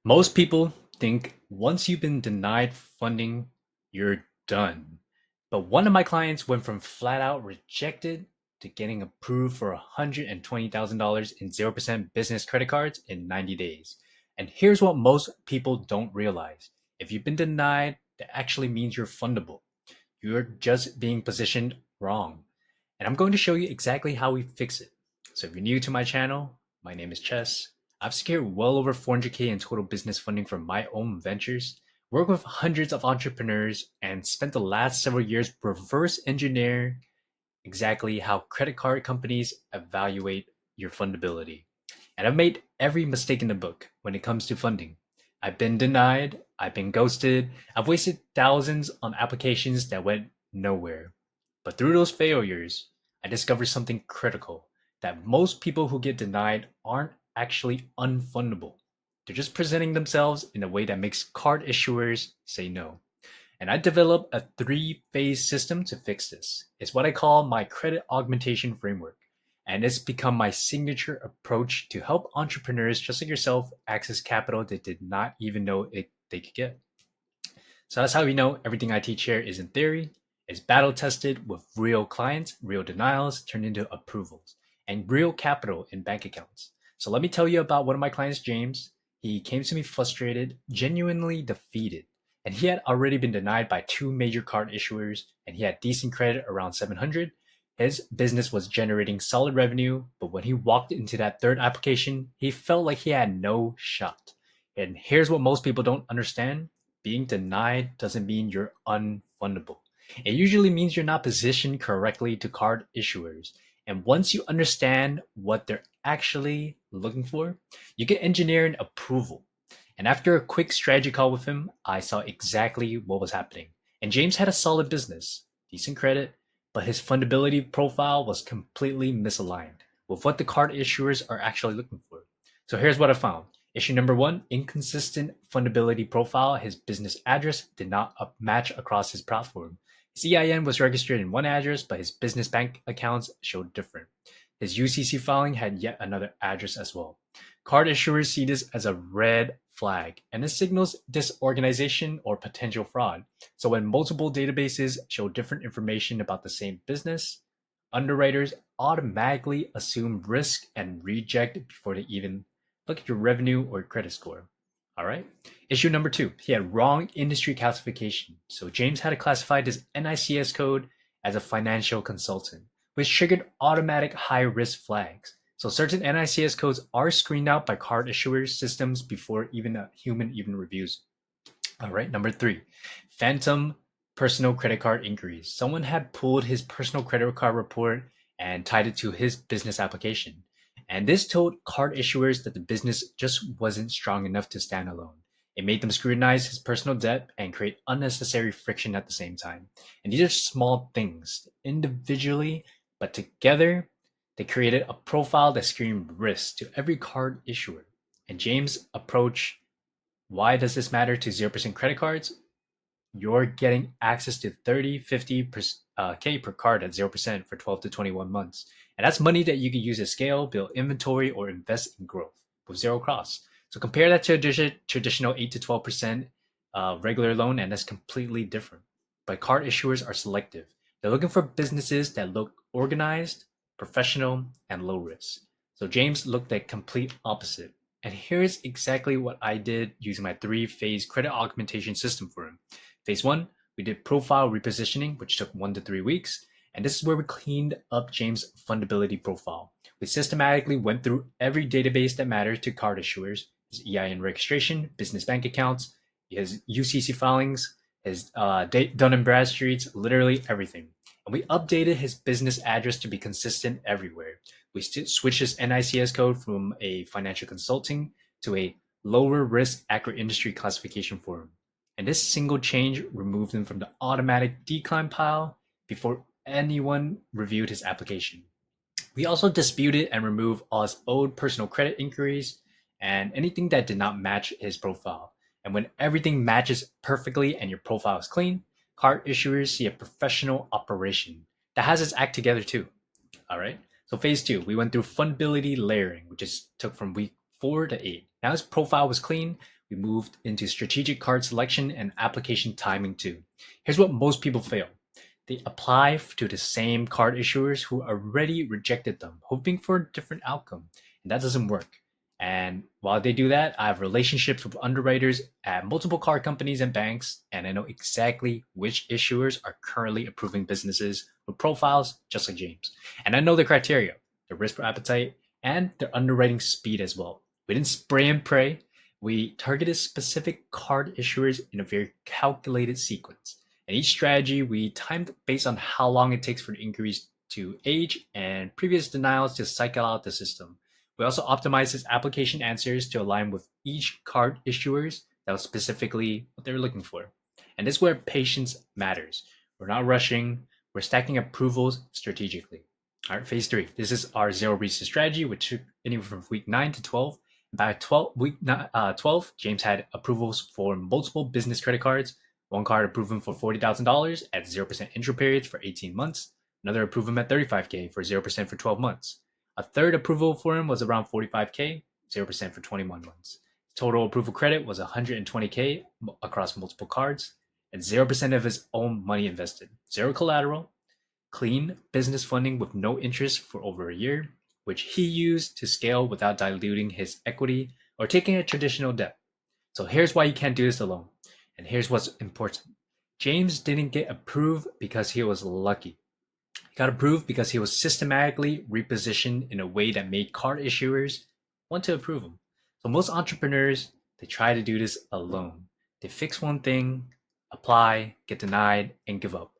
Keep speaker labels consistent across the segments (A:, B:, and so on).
A: Most people think once you've been denied funding, you're done. But one of my clients went from flat out rejected to getting approved for $120,000 in 0% business credit cards in 90 days. And here's what most people don't realize. If you've been denied, that actually means you're fundable. You're just being positioned wrong. And I'm going to show you exactly how we fix it. So if you're new to my channel, my name is Chess. I've secured well over 400K in total business funding from my own ventures, worked with hundreds of entrepreneurs, and spent the last several years reverse engineering exactly how credit card companies evaluate your fundability. And I've made every mistake in the book when it comes to funding. I've been denied, I've been ghosted, I've wasted thousands on applications that went nowhere. But through those failures, I discovered something critical that most people who get denied aren't actually unfundable. They're just presenting themselves in a way that makes card issuers say no. And I developed a three-phase system to fix this. It's what I call my credit augmentation framework. And it's become my signature approach to help entrepreneurs just like yourself access capital they did not even know they could get. So that's how we know everything I teach here is in theory. It's battle tested with real clients, real denials turned into approvals, and real capital in bank accounts. So let me tell you about one of my clients, James. He came to me frustrated, genuinely defeated, and he had already been denied by two major card issuers, and he had decent credit around 700. His business was generating solid revenue, but when he walked into that third application, he felt like he had no shot. And here's what most people don't understand: being denied doesn't mean you're unfundable. It usually means you're not positioned correctly to card issuers. And once you understand what they're actually looking for, you can engineer an approval. And after a quick strategy call with him, I saw exactly what was happening. And James had a solid business, decent credit, but his fundability profile was completely misaligned with what the card issuers are actually looking for. So here's what I found. Issue number one: inconsistent fundability profile. His business address did not match across his platform. His EIN was registered in one address, but his business bank accounts showed different. His UCC filing had yet another address as well. Card issuers see this as a red flag, and it signals disorganization or potential fraud. So when multiple databases show different information about the same business, underwriters automatically assume risk and reject before they even look at your revenue or credit score. All right. Issue number two: he had wrong industry classification. So James had classified his NICS code as a financial consultant, which triggered automatic high risk flags. So certain NICS codes are screened out by card issuers systems before even a human even reviews. All right. Number three: phantom personal credit card inquiries. Someone had pulled his personal credit card report and tied it to his business application. And this told card issuers that the business just wasn't strong enough to stand alone. It made them scrutinize his personal debt and create unnecessary friction at the same time. And these are small things individually, but together they created a profile that screamed risk to every card issuer. And James' approach: why does this matter to 0% credit cards? You're getting access to 30, 50 K per card at 0% for 12 to 21 months. And that's money that you can use to scale, build inventory, or invest in growth with zero costs. So compare that to a traditional 8 to 12% regular loan, and that's completely different. But card issuers are selective. They're looking for businesses that look organized, professional, and low risk. So James looked at complete opposite. And here's exactly what I did using my three-phase credit augmentation system for him. Phase one, we did profile repositioning, which took 1 to 3 weeks. And this is where we cleaned up James' fundability profile. We systematically went through every database that mattered to card issuers: his EIN registration, business bank accounts, his UCC filings, his Dun and Bradstreet's, literally everything. And we updated his business address to be consistent everywhere. We switched his NICS code from a financial consulting to a lower risk accurate industry classification for him. And this single change removed him from the automatic decline pile before anyone reviewed his application. We also disputed and removed all his old personal credit inquiries and anything that did not match his profile. And when everything matches perfectly and your profile is clean, card issuers see a professional operation that has its act together too. All right. So phase two, we went through fundability layering, which is took from week 4 to 8. Now his profile was clean. we moved into strategic card selection and application timing too. Here's what most people fail. They apply to the same card issuers who already rejected them, hoping for a different outcome. And that doesn't work. And while they do that, I have relationships with underwriters at multiple card companies and banks, and I know exactly which issuers are currently approving businesses with profiles just like James. And I know the criteria, their risk appetite, and their underwriting speed as well. We didn't spray and pray. We targeted specific card issuers in a very calculated sequence. And each strategy we timed based on how long it takes for the inquiries to age and previous denials to cycle out the system. We also optimized his application answers to align with each card issuers that was specifically what they were looking for. And this is where patience matters. We're not rushing, we're stacking approvals strategically. All right, phase 3. This is our zero reset strategy, which took anywhere from week 9 to 12. By 12, James had approvals for multiple business credit cards. One card approved him for $40,000 at 0% intro periods for 18 months. Another approved him at $35K for 0% for 12 months. A third approval for him was around $45K, 0% for 21 months. Total approval credit was $120K across multiple cards, and 0% of his own money invested. Zero collateral, clean business funding with no interest for over a year, which he used to scale without diluting his equity or taking a traditional debt. So here's why you can't do this alone. And here's what's important. James didn't get approved because he was lucky. He got approved because he was systematically repositioned in a way that made card issuers want to approve him. So most entrepreneurs, they try to do this alone. They fix one thing, apply, get denied, and give up.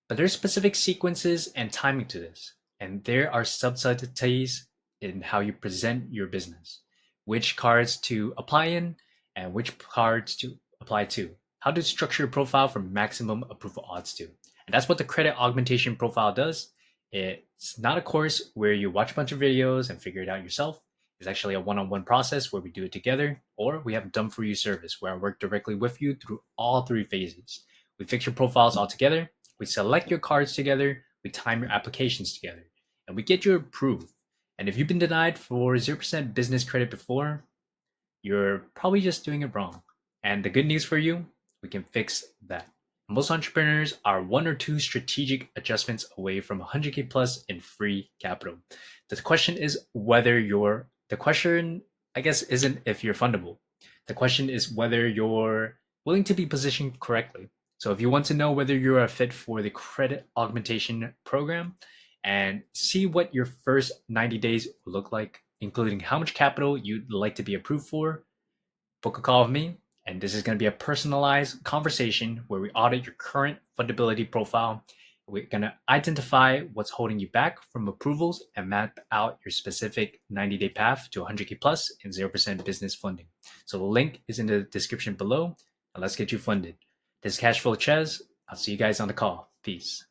A: But there's specific sequences and timing to this. And there are subtleties in how you present your business, which cards to apply in and which cards to apply to, how to structure your profile for maximum approval odds to. And that's what the credit augmentation profile does. It's not a course where you watch a bunch of videos and figure it out yourself. It's actually a one-on-one process where we do it together, or we have a done for you service where I work directly with you through all 3 phases. We fix your profiles all together, we select your cards together, we time your applications together, and we get you approved. And if you've been denied for 0% business credit before, you're probably just doing it wrong. And the good news for you, we can fix that. Most entrepreneurs are 1 or 2 strategic adjustments away from 100K plus in free capital. The question is the question, I guess, isn't if you're fundable. The question is whether you're willing to be positioned correctly. So if you want to know whether you're a fit for the credit augmentation program and see what your first 90 days will look like, including how much capital you'd like to be approved for, book a call with me. And this is going to be a personalized conversation where we audit your current fundability profile. We're going to identify what's holding you back from approvals and map out your specific 90-day path to 100K plus and 0% business funding. So the link is in the description below, and let's get you funded. This is Cashflow Ches. I'll see you guys on the call. Peace.